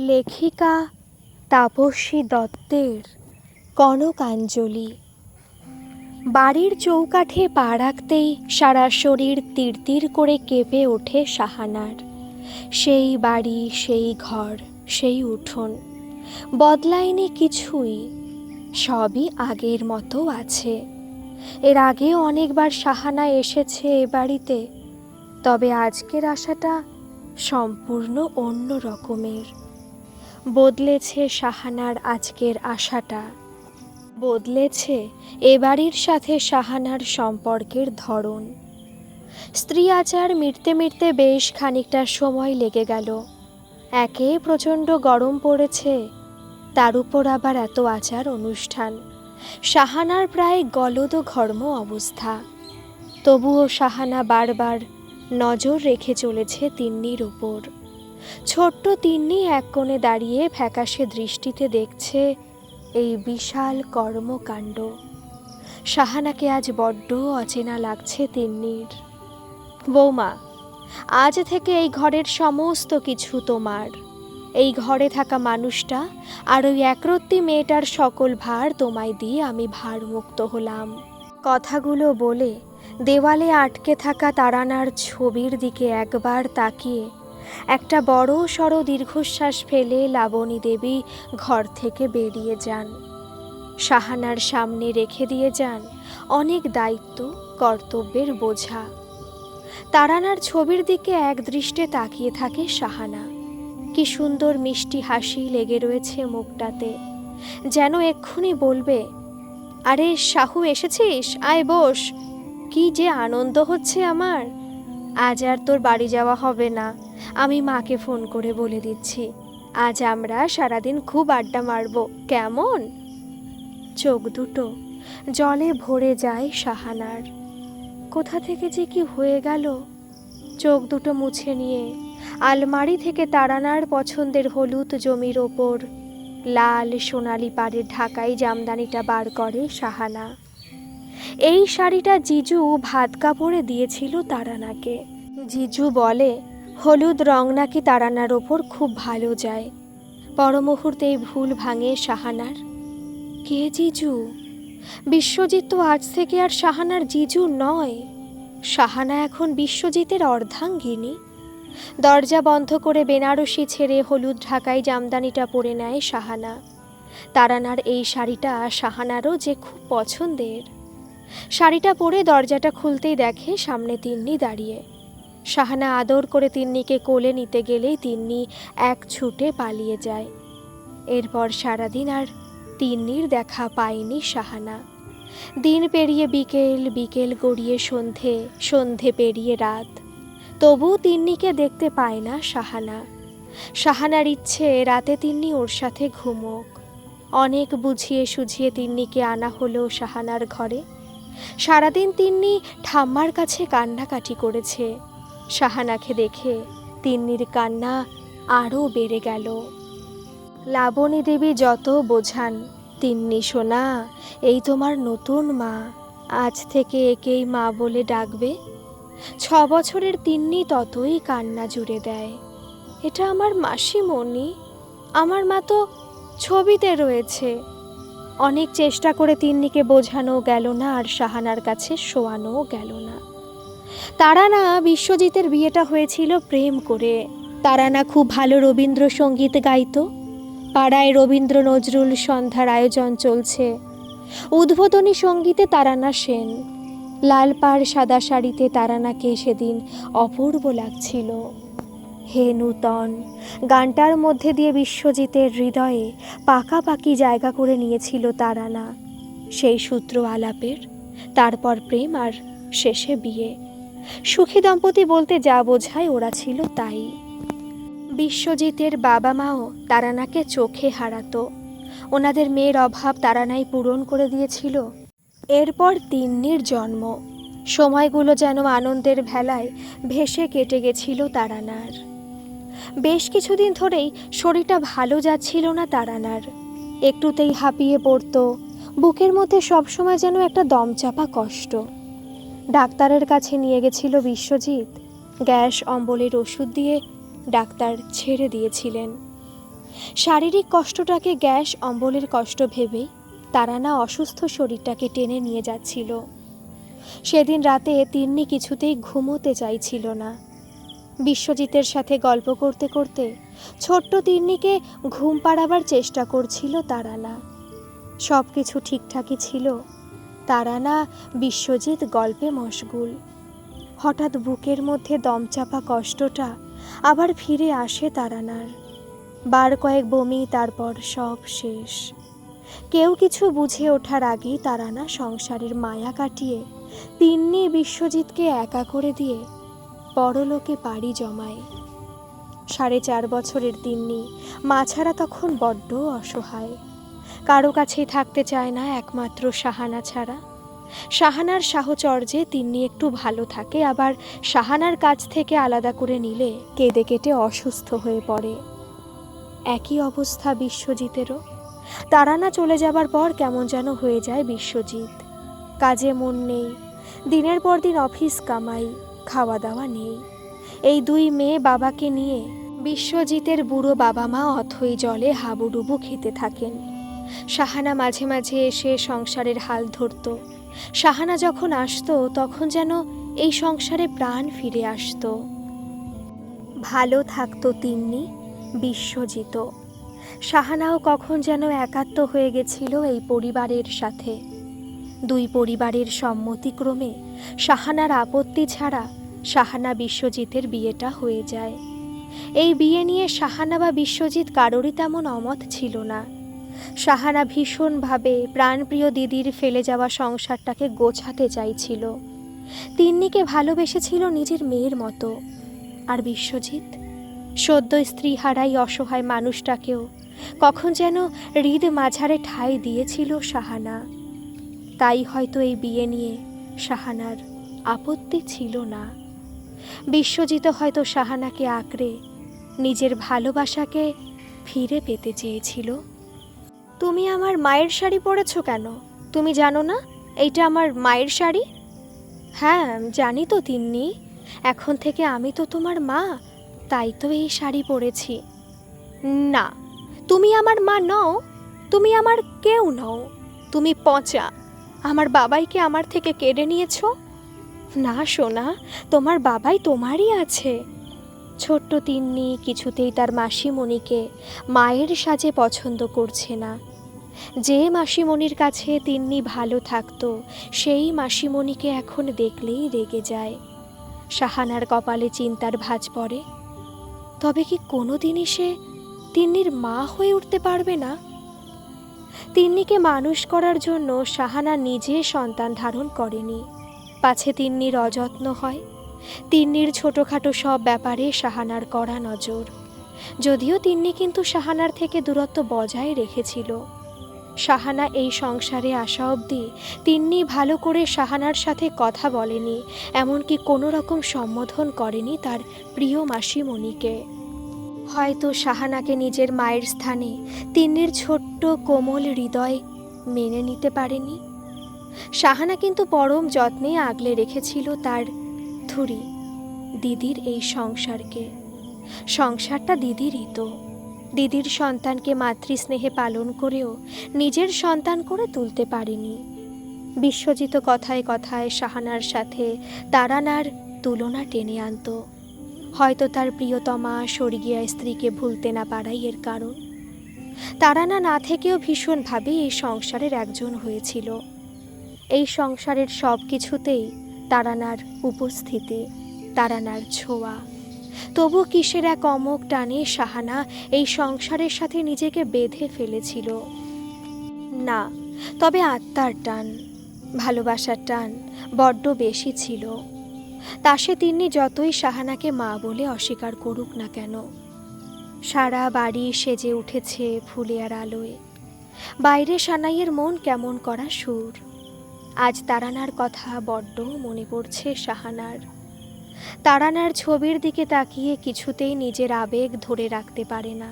লেখিকা তাপসী দত্তের কনকাঞ্জলি। বাড়ির চৌকাঠে পা রাখতেই সারা শরীর তিরতির করে কেঁপে ওঠে সাহানার। সেই বাড়ি, সেই ঘর, সেই উঠোন বদলায়নি কিছুই, সবই আগের মতো আছে। এর আগেও অনেকবার সাহানা এসেছে এ বাড়িতে, তবে আজকের আশাটা সম্পূর্ণ অন্য রকমের। বদলেছে সাহানার আজকের আশাটা, বদলেছে এ বাড়ির সাথে সাহানার সম্পর্কের ধরন। স্ত্রী আচার মিটতে মিটতে বেশ খানিকটা সময় লেগে গেল। একে প্রচণ্ড গরম পড়েছে, তার উপর আবার এত আচার অনুষ্ঠান। সাহানার প্রায় গলদঘর্ম অবস্থা। তবুও সাহানা বারবার নজর রেখে চলেছে তিন্নির ওপর। ছোট্ট তিন্নি এক কোণে দাঁড়িয়ে ফ্যাকাশে দৃষ্টিতে দেখছে এই বিশাল কর্মকাণ্ড। সাহানাকে আজ বড্ড অচেনা লাগছে তিন্নির। বৌমা, আজ থেকে এই ঘরের সমস্ত কিছু তোমার। এই ঘরে থাকা মানুষটা আর ওই একরত্তি মেয়েটার সকল ভার তোমায় দিয়ে আমি ভারমুক্ত হলাম। কথাগুলো বলে দেওয়ালে আটকে থাকা তারানার ছবির দিকে একবার তাকিয়ে একটা বড় সড় দীর্ঘশ্বাস ফেলে লাবণী দেবী ঘর থেকে বেরিয়ে যান। সাহানার সামনে রেখে দিয়ে যান অনেক দায়িত্ব, কর্তব্যের বোঝা। তারানার ছবির দিকে এক দৃষ্টে তাকিয়ে থাকে সাহানা। কি সুন্দর মিষ্টি হাসি লেগে রয়েছে মুখটাতে, যেন এক্ষুনি বলবে, আরে শাহু এসেছিস, আয় বস। কি যে আনন্দ হচ্ছে আমার। আজ আর তোর বাড়ি যাওয়া হবে না, আমি মাকে ফোন করে বলে দিচ্ছি। আজ আমরা সারাদিন খুব আড্ডা মারব, কেমন? চোখ দুটো জলে ভরে যায় সাহানার। কোথা থেকে যে কি হয়ে গেল। চোখ দুটো মুছে নিয়ে আলমারি থেকে তারানার পছন্দের হলুদ জমির ওপর লাল সোনালি পাড়ের ঢাকাই জামদানিটা বার করে সাহানা। এই শাড়িটা জিজু ভাত কাপড়ে দিয়েছিল তারানাকে। জিজু বলে হলুদ রং নাকি তারানার ওপর খুব ভালো যায়। পর মুহূর্তেই ভুল ভাঙে সাহানার। কে জিজু? বিশ্বজিৎ তো আজ থেকে আর সাহানার জিজু নয়। সাহানা এখন বিশ্বজিতের অর্ধাঙ্গিনী। দরজা বন্ধ করে বেনারসি ছেড়ে হলুদ ঢাকাই জামদানিটা পরে নেয় সাহানা। তারানার এই শাড়িটা সাহানারও যে খুব পছন্দের। শাড়িটা পরে দরজাটা খুলতেই দেখে সামনে তিন্নি দাঁড়িয়ে। সাহানা আদর করে তিন্নিকে কোলে নিতে গেলেই তিন্নি এক ছুটে পালিয়ে যায়। এরপর সারাদিন আর তিন্নির দেখা পায়নি সাহানা। দিন পেরিয়ে বিকেল, বিকেল গড়িয়ে সন্ধে, সন্ধে পেরিয়ে রাত, তবু তিন্নিকে দেখতে পায় না সাহানা। সাহানার ইচ্ছে রাতে তিন্নি ওর সাথে ঘুমোক। অনেক বুঝিয়ে সুঝিয়ে তিন্নিকে আনা হলো সাহানার ঘরে। সারাদিন তিন্নি ঠাম্মার কাছে কান্নাকাটি করেছে। সাহানাকে দেখে তিন্নির কান্না আরও বেড়ে গেল। লাবণী দেবী যত বোঝান, তিন্নি সোনা, এই তোমার নতুন মা, আজ থেকে একেই মা বলে ডাকবে। 6 বছরের তিন্নি ততই কান্না জুড়ে দেয়, এটা আমার মাসিমণি, আমার মা তো ছবিতে রয়েছে। অনেক চেষ্টা করে তিন্নিকে বোঝানো গেল না, আর সাহানার কাছে শোয়ানো গেল না। তারানা বিশ্বজিতের বিয়েটা হয়েছিল প্রেম করে। তারানা খুব ভালো রবীন্দ্রসঙ্গীত গাইতো। পাড়ায় রবীন্দ্র নজরুল সন্ধ্যার আয়োজন চলছে। উদ্বোধনী সঙ্গীতে তারানা সেন। লাল পাড় সাদা শাড়িতে তারানাকে সেদিন অপূর্ব লাগছিল। হে নূতন গানটার মধ্যে দিয়ে বিশ্বজিতের হৃদয়ে পাকাপাকি জায়গা করে নিয়েছিল তারানা। সেই সূত্র আলাপের, তারপর প্রেম, আর শেষে বিয়ে। সুখী দম্পতি বলতে যা বোঝায় ওরা ছিল তাই। বিশ্বজিতের বাবা মাও তারানাকে চোখে হারাতো। ওনাদের মেয়ের অভাব তারানাই পূরণ করে দিয়েছিল। এরপর তিন্নির জন্ম। সময়গুলো যেন আনন্দের ভেলায় ভেসে কেটে গেছিল তারানার। বেশ কিছুদিন ধরেই শরীরটা ভালো যাচ্ছিল না তারানার। একটুতেই হাঁপিয়ে পড়তো। বুকের মধ্যে সবসময় যেন একটা দমচাপা কষ্ট। ডাক্তারের কাছে নিয়ে গেছিল বিশ্বজিৎ। গ্যাস অম্বলের ওষুধ দিয়ে ডাক্তার ছেড়ে দিয়েছিলেন। শারীরিক কষ্টটাকে গ্যাস অম্বলের কষ্ট ভেবেই তারানা অসুস্থ শরীরটাকে টেনে নিয়ে যাচ্ছিল। সেদিন রাতে তিন্নি কিছুতেই ঘুমোতে চাইছিল না। বিশ্বজিতের সাথে গল্প করতে করতে ছোট্ট তিন্নিকে ঘুম পাড়াবার চেষ্টা করছিল তারানা। সব কিছু ঠিকঠাকই ছিল। তারানা বিশ্বজিৎ গল্পে মশগুল। হঠাৎ বুকের মধ্যে দমচাপা কষ্টটা আবার ফিরে আসে তারানার। বার কয়েক বমি, তারপর সব শেষ। কেউ কিছু বুঝে ওঠার আগেই তারানা সংসারের মায়া কাটিয়ে তিন্নি বিশ্বজিৎকে একা করে দিয়ে পরলোকে পাড়ি জমায়। 4.5 বছরের তিন্নি মা ছাড়া তখন বড্ড অসহায়। কারো কাছেই থাকতে চায় না একমাত্র সাহানা ছাড়া। সাহানার সাহচর্যে তিন্নি একটু ভালো থাকে, আবার সাহানার কাছ থেকে আলাদা করে নিলে কেঁদে কেটে অসুস্থ হয়ে পড়ে। একই অবস্থা বিশ্বজিতেরও। তারানা চলে যাবার পর কেমন যেন হয়ে যায় বিশ্বজিৎ। কাজে মন নেই, দিনের পর দিন অফিস কামাই, খাওয়া দাওয়া নেই। এই 2 মেয়ে বাবাকে নিয়ে বিশ্বজিতের বুড়ো বাবা মা অথই জলে হাবুডুবু খেতে থাকেন। সাহানা মাঝে মাঝে এসে সংসারের হাল ধরত। সাহানা যখন আসতো তখন যেন এই সংসারে প্রাণ ফিরে আসতো। ভালো থাকতো তিন্নি, বিশ্বজিৎ। সাহানাও কখন যেন একাত্ম হয়ে গেছিল এই পরিবারের সাথে। 2 পরিবারের সম্মতিক্রমে সাহানার আপত্তি ছাড়া সাহানা বিশ্বজিতের বিয়েটা হয়ে যায়। এই বিয়ে নিয়ে সাহানা বা বিশ্বজিৎ কারোরই তেমন অমত ছিল না। সাহানা ভীষণভাবে প্রাণপ্রিয় দিদির ফেলে যাওয়া সংসারটাকে গোছাতে চাইছিল। তিন্নিকে ভালোবেসেছিল নিজের মেয়ের মতো। আর বিশ্বজিৎ সদ্য স্ত্রী হারাই অসহায় মানুষটাকেও কখন যেন হৃদ মাঝারে ঠাঁই দিয়েছিল সাহানা। তাই হয়তো এই বিয়ে নিয়ে সাহানার আপত্তি ছিল না। বিশ্বজিৎ হয়তো সাহানাকে আঁকড়ে নিজের ভালোবাসাকে ফিরে পেতে চেয়েছিল। তুমি আমার মায়ের শাড়ি পরেছো কেন? তুমি জানো না এইটা আমার মায়ের শাড়ি? হ্যাঁ জানি তো তিন্নি, এখন থেকে আমি তো তোমার মা, তাই তো এই শাড়ি পরেছি। না, তুমি আমার মা নও, তুমি আমার কেউ নও, তুমি পচা। আমার বাবাইকে আমার থেকে কেড়ে নিয়েছো। না সোনা, তোমার বাবাই তোমারই আছে। ছোট্ট তিন্নি কিছুতেই তার মাসিমণিকে মায়ের সাজে পছন্দ করছে না। যে মাসিমণির কাছে তিন্নি ভালো থাকতো সেই মাসিমণিকে এখন দেখলেই রেগে যায়। সাহানার কপালে চিন্তার ভাঁজ পড়ে। তবে কি কোনোদিনই সে তিন্নির মা হয়ে উঠতে পারবে না? তিন্নিকে মানুষ করার জন্য সাহানা নিজে সন্তান ধারণ করেনি, পাছে তিন্নির অযত্ন হয়। তিন্নির ছোটোখাটো সব ব্যাপারে সাহানার কড়া নজর। যদিও তিন্নি কিন্তু সাহানার থেকে দূরত্ব বজায় রেখেছিল। সাহানা এই সংসারে আসা অবধি তিন্নি ভালো করে সাহানার সাথে কথা বলেনি, এমনকি কোনো রকম সম্বোধন করেনি তার প্রিয় মাসিমণিকে। হয়তো সাহানাকে নিজের মায়ের স্থানে তিন্নির ছোট্ট কোমল হৃদয় মেনে নিতে পারেনি। সাহানা কিন্তু পরম যত্নে আগলে রেখেছিল তার ধুরি দিদির এই সংসারকে। সংসারটা দিদিরই তো। দিদির সন্তানকে মাতৃস্নেহে পালন করেও নিজের সন্তান করে তুলতে পারেনি। বিশ্বজিৎ কথায় কথায় সাহানার সাথে তারানার তুলনা টেনে আনত। হয়তো তার প্রিয়তমা স্বর্গীয়া স্ত্রীকে ভুলতে না পারাই এর কারণ। তারানা না থেকেও ভীষণভাবে এই সংসারের একজন হয়েছিল। এই সংসারের সব কিছুতেই তারানার উপস্থিতি, তারানার ছোঁয়া। তবু কিসের এক অমোঘ টানে সাহানা এই সংসারের সাথে নিজেকে বেঁধে ফেলেছিল। না, তবে আত্মার টান, ভালোবাসার টান বড্ড বেশি ছিল। তা সে তিন্নি যতই সাহানাকে মা বলে অস্বীকার করুক না কেন। সারা বাড়ি সেজে উঠেছে ফুলে আর আলোয়। বাইরে সানাইয়ের মন কেমন করা সুর। আজ তারানার কথা বড্ড মনে পড়ছে সাহানার। তারানার ছবির দিকে তাকিয়ে কিছুতেই নিজের আবেগ ধরে রাখতে পারে না।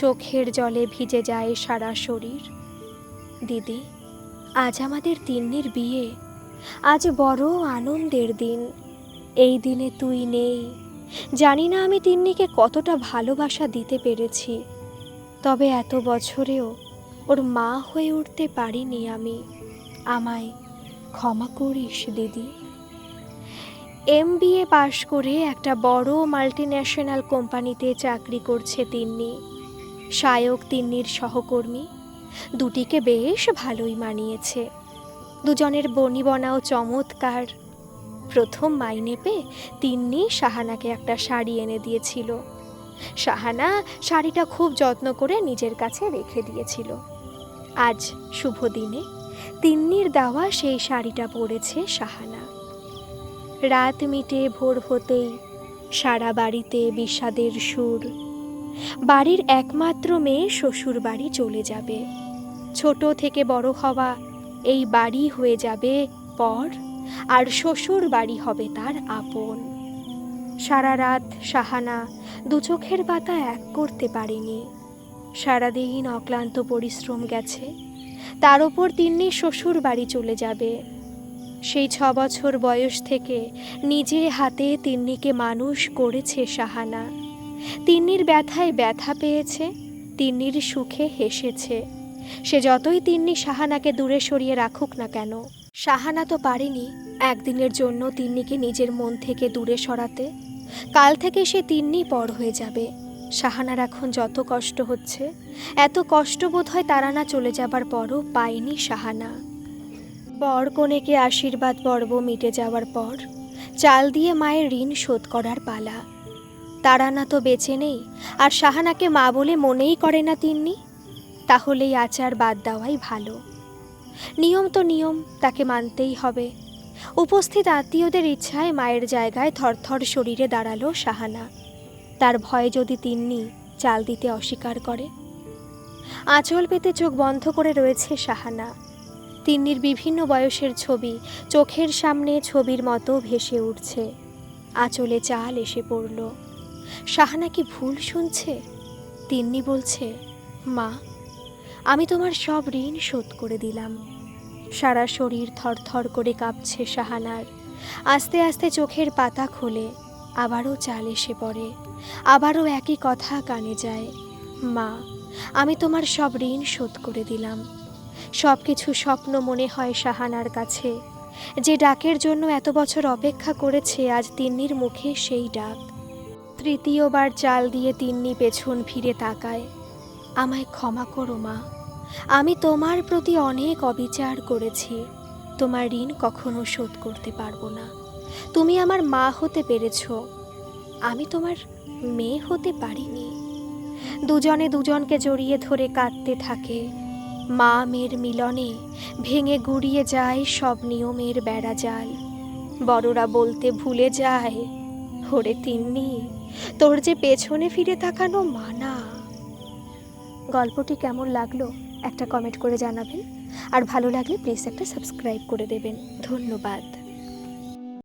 চোখের জলে ভিজে যায় সারা শরীর। দিদি, আজ আমাদের তিন্নির বিয়ে। আজ বড় আনন্দের দিন। এই দিনে তুই নেই। জানি না আমি তিন্নিকে কতটা ভালোবাসা দিতে পেরেছি। তবে এত বছরেও ওর মা হয়ে উঠতে পারিনি আমি। আমায় ক্ষমা করিস দিদি। MBA পাশ করে একটা বড় মাল্টিন্যাশনাল কোম্পানিতে চাকরি করছে তিন্নি। সায়ক তিন্নির সহকর্মী। দুটিকে বেশ ভালোই মানিয়েছে। দুজনের বনিবনাও চমৎকার। প্রথম মাইনে পেয়ে তিন্নি শাহানাকে একটা শাড়ি এনে দিয়েছিল। শাহানা শাড়িটা খুব যত্ন করে নিজের কাছে রেখে দিয়েছিল। আজ শুভ দিনে তিন্নির দেওয়া সেই শাড়িটা পরেছে শাহানা। রাত মিটে ভোর হতেই সারা বাড়িতে বিষাদের সুর। বাড়ির একমাত্র মেয়ে শ্বশুর বাড়ি চলে যাবে। ছোট থেকে বড় হওয়া এই বাড়ি হয়ে যাবে পর, আর শ্বশুর বাড়ি হবে তার আপন। সারা রাত শাহানা দু চোখের পাতা এক করতে পারেনি। সারাদিন অক্লান্ত পরিশ্রম গেছে। তার ওপর তিন্নি শ্বশুর বাড়ি চলে যাবে। সেই 6 বছর বয়স থেকে নিজে হাতে তিন্নিকে মানুষ করেছে শাহানা। তিন্নির ব্যথায় ব্যথা পেয়েছে, তিন্নির সুখে হেসেছে। সে যতই তিন্নি শাহানাকে দূরে সরিয়ে রাখুক না কেন, শাহানা তো পারেনি একদিনের জন্য তিন্নিকে নিজের মন থেকে দূরে সরাতে। কাল থেকে সে তিন্নি পর হয়ে যাবে। শাহানার এখন যত কষ্ট হচ্ছে, এত কষ্ট বোধ হয় তারানা চলে যাবার পরও পায়নি শাহানা। বর কনেকে আশীর্বাদ পর্ব মিটে যাওয়ার পর চাল দিয়ে মায়ের ঋণ শোধ করার পালা। তারানা তো বেঁচে নেই, আর শাহানাকে মা বলে মনেই করে না তিন্নি। তাহলেই আচার বাদ দেওয়াই ভালো। নিয়ম তো নিয়ম, তাকে মানতেই হবে। উপস্থিত আত্মীয়দের ইচ্ছায় মায়ের জায়গায় থরথর শরীরে দাঁড়ালো শাহানা। তার ভয়ে যদি তিন্নি চাল দিতে অস্বীকার করে। আঁচল পেতে চোখ বন্ধ করে রয়েছে শাহানা। তিন্নির বিভিন্ন বয়সের ছবি চোখের সামনে ছবির মতো ভেসে উঠছে। আঁচলে চাল এসে পড়ল। শাহানা কি ভুল শুনছে? তিন্নি বলছে, মা, আমি তোমার সব ঋণ শোধ করে দিলাম। সারা শরীর থরথর করে কাঁপছে শাহানার। আস্তে আস্তে চোখের পাতা খোলে। আবারও চাল এসে পড়ে। আবারও একই কথা কানে যায়, মা, আমি তোমার সব ঋণ শোধ করে দিলাম। সব কিছু স্বপ্ন মনে হয় শাহানার কাছে। যে ডাকের জন্য এত বছর অপেক্ষা করেছে, আজ তিন্নির মুখে সেই ডাক। তৃতীয়বার চাল দিয়ে তিন্নি পেছন ফিরে তাকায়। আমায় ক্ষমা করো মা, আমি তোমার প্রতি অনেক অবিচার করেছি। তোমার ঋণ কখনো শোধ করতে পারবো না। তুমি আমার মা হতে পেরেছ, আমি তোমার মেয়ে হতে পারিনি। দুজনে দুজনকে জড়িয়ে ধরে কাঁদতে থাকে। মা মেয়ের মিলনে ভেঙে গুড়িয়ে যায় সব নিয়মের বেড়াজাল। বড়রা বলতে ভুলে যায়, ওরে তিন্নি, তোর যে পেছনে ফিরে তাকানো মানা। গল্পটি কেমন লাগলো একটা কমেন্ট করে জানাবেন, আর ভালো লাগলে প্লিজ একটা সাবস্ক্রাইব করে দেবেন। ধন্যবাদ।